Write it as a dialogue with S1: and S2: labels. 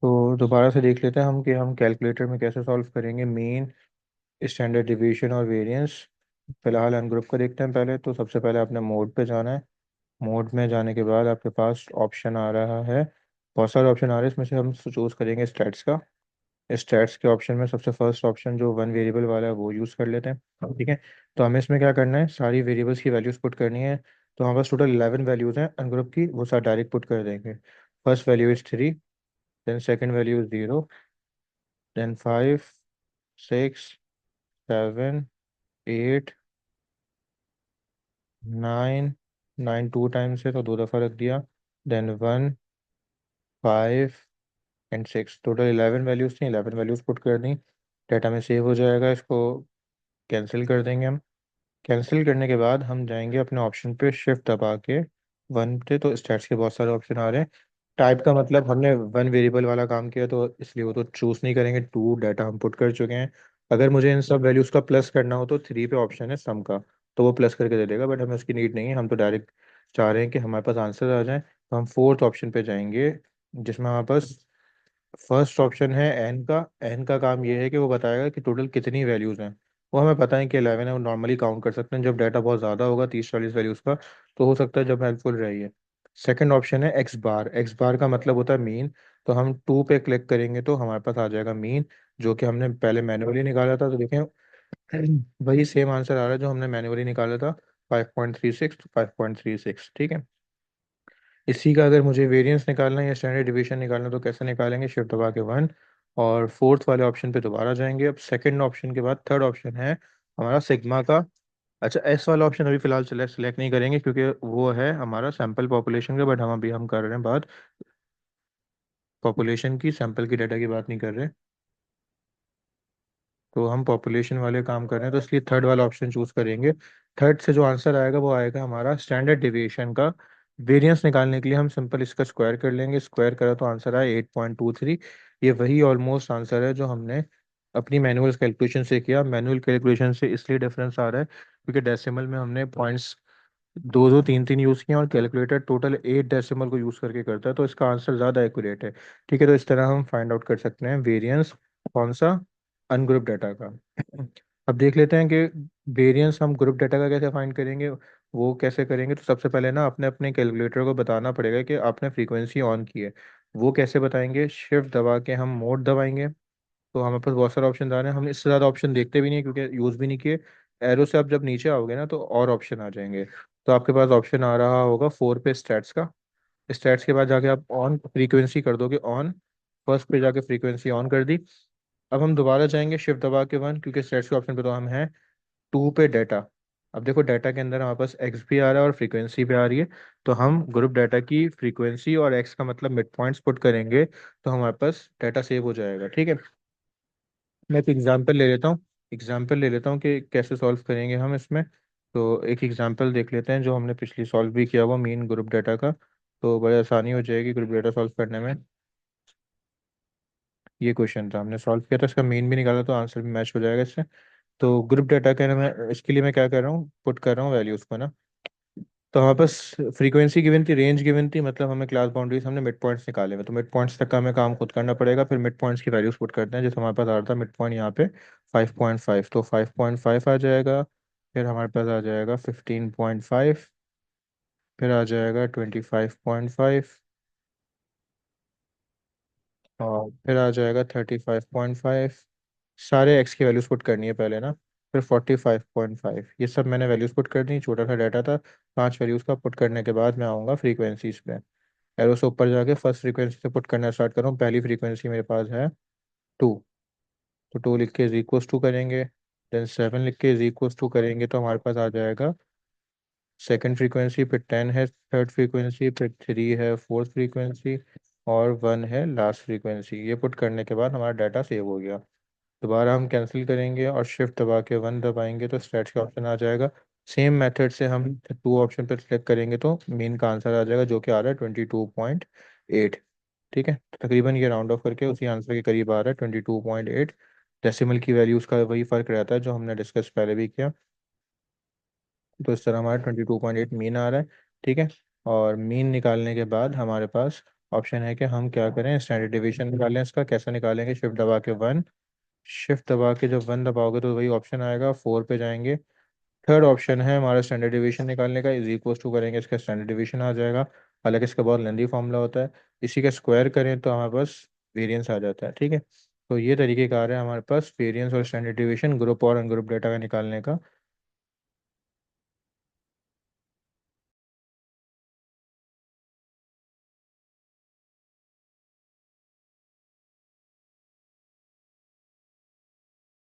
S1: तो दोबारा से देख लेते हैं हम कि हम कैलकुलेटर में कैसे सॉल्व करेंगे मीन, स्टैंडर्ड डिवीजन और वेरिएंस। फिलहाल अनग्रुप को देखते हैं पहले। तो सबसे पहले आपने मोड पे जाना है। मोड में जाने के बाद आपके पास ऑप्शन आ रहा है, बहुत सारे ऑप्शन आ रहे हैं, इसमें से हम चूज़ करेंगे स्टैट्स का। स्टैट्स के ऑप्शन में सबसे फर्स्ट ऑप्शन जो वन वेरिएबल वाला है वो यूज़ कर लेते हैं, ठीक है। तो हमें इसमें क्या करना है, सारी वेरिएबल्स की वैल्यूज़ पुट करनी है। तो हमारे पास टोटल 11 वैल्यूज़ हैं अनग्रुप की, वो सारे डायरेक्ट पुट कर देंगे। First value is 3, then second value is 0, then 5, 6, 7, 8, 9। 9 two times है तो दो दफ़ा रख दिया। देन 1, 5 एंड 6, टोटल 11 वैल्यूज़ थी, 11 वैल्यूज़ पुट कर दी। डाटा में सेव हो जाएगा। इसको कैंसिल कर देंगे हम। कैंसिल करने के बाद हम जाएंगे अपने ऑप्शन पे, शिफ्ट दबा के वन पे। तो स्टैट्स के बहुत सारे ऑप्शन आ रहे हैं। टाइप का मतलब हमने वन वेरिएबल वाला काम किया तो इसलिए वो तो चूज़ नहीं करेंगे, टू डाटा हम पुट कर चुके हैं। अगर मुझे इन सब वैल्यूज़ का प्लस करना हो तो थ्री पे ऑप्शन है सम का, तो वो प्लस करके दे देगा, बट हमें उसकी नीड नहीं है। हम तो डायरेक्ट चाह रहे हैं कि हमारे पास आंसर आ जाए। तो हम फोर्थ ऑप्शन पे जाएंगे, जिसमें हमारे पास फर्स्ट ऑप्शन है एन का। एन का काम ये है कि वो बताएगा कि टोटल कितनी वैल्यूज़ हैं। वो हमें पता है कि 11 है, वो नॉर्मली काउंट कर सकते हैं। जब डाटा बहुत ज़्यादा होगा, 30-40 वैल्यूज़ का, तो हो सकता है जब हेल्पफुल रही है। सेकंड ऑप्शन है एक्स बार। एक्स बार का मतलब होता है मीन। तो हम टू पे क्लिक करेंगे तो हमारे पास आ जाएगा मीन, जो कि हमने पहले मैन्युअली निकाला था। तो देखें वही सेम आंसर आ रहा है जो हमने मैन्युअली निकाला था, 5.36 तो 5.36, ठीक है। इसी का अगर मुझे वेरिएंस निकालना है या स्टैंडर्ड डिवीजन निकालना है तो कैसे निकालेंगे, शिफ्ट दबा के वन, और फोर्थ वाले ऑप्शन पे दोबारा जाएंगे। अब सेकंड ऑप्शन के बाद थर्ड ऑप्शन है हमारा सिग्मा का। अच्छा, एस वाला ऑप्शन अभी फिलहाल सेलेक्ट नहीं करेंगे क्योंकि वो है हमारा सैंपल पॉपुलेशन का, बट हम कर रहे हैं बात पॉपुलेशन की, सैंपल की डाटा की बात नहीं कर रहे। तो हम पॉपुलेशन वाले काम कर रहे हैं तो इसलिए थर्ड वाला ऑप्शन चूज करेंगे। थर्ड से जो आंसर आएगा वो आएगा हमारा स्टैंडर्ड डिविएशन का। वेरिएंस निकालने के लिए हम सिंपल इसका स्क्वायर कर लेंगे। स्क्वायर करा तो आंसर आया 8.23। ये वही ऑलमोस्ट आंसर है जो हमने अपनी मैनुअल कैलकुलेशन से किया। मैनुअल कैलकुलेशन से इसलिए डिफरेंस आ रहा है क्योंकि डेसिमल में हमने पॉइंट्स दो दो तीन तीन यूज़ किए और कैलकुलेटर टोटल 8 डेसिमल को यूज़ करके करता है, तो इसका आंसर ज़्यादा एक्यूरेट है। ठीक है, तो इस तरह हम फाइंड आउट कर सकते हैं वेरिएंस कौन सा, अनग्रुप डाटा का। अब देख लेते हैं कि वेरिएंस हम ग्रुप डाटा का कैसे फाइंड करेंगे। वो कैसे करेंगे, तो सबसे पहले ना अपने अपने कैलकुलेटर को बताना पड़ेगा कि आपने फ्रीक्वेंसी ऑन की है। वो कैसे बताएंगे, शिफ्ट दबा के हम मोड दबाएंगे। तो हमारे पास बहुत सारे ऑप्शन आ रहे हैं, हम इससे ज़्यादा ऑप्शन देखते भी नहीं क्योंकि यूज़ भी नहीं किए। एरो से आप जब नीचे आओगे ना तो और ऑप्शन आ जाएंगे। तो आपके पास ऑप्शन आ रहा होगा फोर पे स्टैट्स का। स्टैट्स के बाद जाके आप ऑन फ्रीक्वेंसी कर दोगे ऑन। फर्स्ट पे जाके फ्रीक्वेंसी ऑन कर दी। अब हम दोबारा जाएंगे शिफ्ट दबा के वन, क्योंकि स्टैट्स के ऑप्शन पे तो हम हैं टू पे डाटा। अब देखो डाटा के अंदर हमारे पास एक्स भी आ रहा है और फ्रीक्वेंसी भी आ रही है। तो हम ग्रुप डाटा की फ्रीक्वेंसी और एक्स का मतलब मिड पॉइंट्स पुट करेंगे तो हमारे पास डाटा सेव हो जाएगा, ठीक है। मैं एक एग्जांपल ले लेता हूँ। एग्जांपल ले लेता हूँ कि कैसे सॉल्व करेंगे हम इसमें। तो एक एग्जांपल देख लेते हैं जो हमने पिछली सॉल्व भी किया हुआ मीन ग्रुप डाटा का। तो बड़ी आसानी हो जाएगी ग्रुप डाटा सॉल्व करने में। ये क्वेश्चन था हमने सॉल्व किया था, इसका मीन भी निकाला तो आंसर भी मैच हो जाएगा इससे। तो ग्रुप डाटा का मैं इसके लिए मैं क्या कर रहा हूँ, पुट कर रहा हूँ वैल्यूज़ को ना। तो हमारे पास फ्रीक्वेंसी गिवन थी, रेंज गिवन थी, मतलब हमें क्लास बाउंड्रीज, हमने मिड पॉइंट्स निकाले हुए। तो मिड पॉइंट्स तक का हमें काम खुद करना पड़ेगा। फिर मिड पॉइंट्स की वैल्यूज पुट करते हैं। जैसे हमारे पास आ रहा था मिड पॉइंट यहाँ पे 5.5, तो 5.5 आ जाएगा। फिर हमारे पास आ जाएगा 15.5। फिर आ जाएगा 25.5। और फिर आ जाएगा 35.5। सारे एक्स की वैल्यूज पुट करनी है पहले ना। फिर 45.5, ये सब मैंने वैल्यूज पुट कर दी। छोटा सा डाटा था, पांच वैल्यूज का पुट करने के बाद मैं आऊँगा फ्रीक्वेंसीज पे। एरो से ऊपर जाके फर्स्ट फ्रीक्वेंसी से पुट करना स्टार्ट करूँ। पहली फ्रीक्वेंसी मेरे पास है टू। तो टू लिख के इज इक्वल्स टू करेंगे। देन सेवन लिख के इज इक्वल्स टू करेंगे तो हमारे पास आ जाएगा सेकंड फ्रीक्वेंसी। फिर 10 है थर्ड फ्रीक्वेंसी। फिर थ्री है फोर्थ फ्रीक्वेंसी। और वन है लास्ट फ्रीक्वेंसी। ये पुट करने के बाद हमारा डाटा सेव हो गया। दोबारा हम कैंसिल करेंगे और शिफ्ट दबा के वन दबाएंगे तो स्टैट्स का ऑप्शन आ जाएगा। सेम मेथड से हम टू ऑप्शन पर सिलेक्ट करेंगे तो मीन का आंसर आ जाएगा जो कि आ रहा है 22.8। ठीक है, तो तकरीबन ये राउंड ऑफ करके उसी आंसर के करीब आ रहा है 22.8। डेसिमल की वैल्यूज़ का वही फ़र्क रहता है जो हमने डिस्कस पहले भी किया। तो इस तरह हमारा 22.8 मीन आ रहा है, ठीक है। और मीन निकालने के बाद हमारे पास ऑप्शन है कि हम क्या करें, स्टैंडर्ड डिवीजन निकालें। इसका कैसे निकालेंगे, शिफ्ट दबा के वन, शिफ्ट दबा के जब वन दबाओगे तो वही ऑप्शन आएगा, 4 पे जाएंगे। थर्ड ऑप्शन है हमारा स्टैंडर्ड डिवीजन निकालने का, इज इक्वल टू करेंगे इसका स्टैंडर्ड डिवीजन आ जाएगा। हालांकि इसका बहुत लेंदी फॉर्मूला होता है, इसी का स्क्वायर करें तो हमारे पास वेरिएंस आ जाता है। ठीक है, तो ये तरीकेकार है हमारे पास वेरिएंस और स्टैंडर्ड डिवीजन ग्रुप और अनग्रुप डेटा का निकालने का।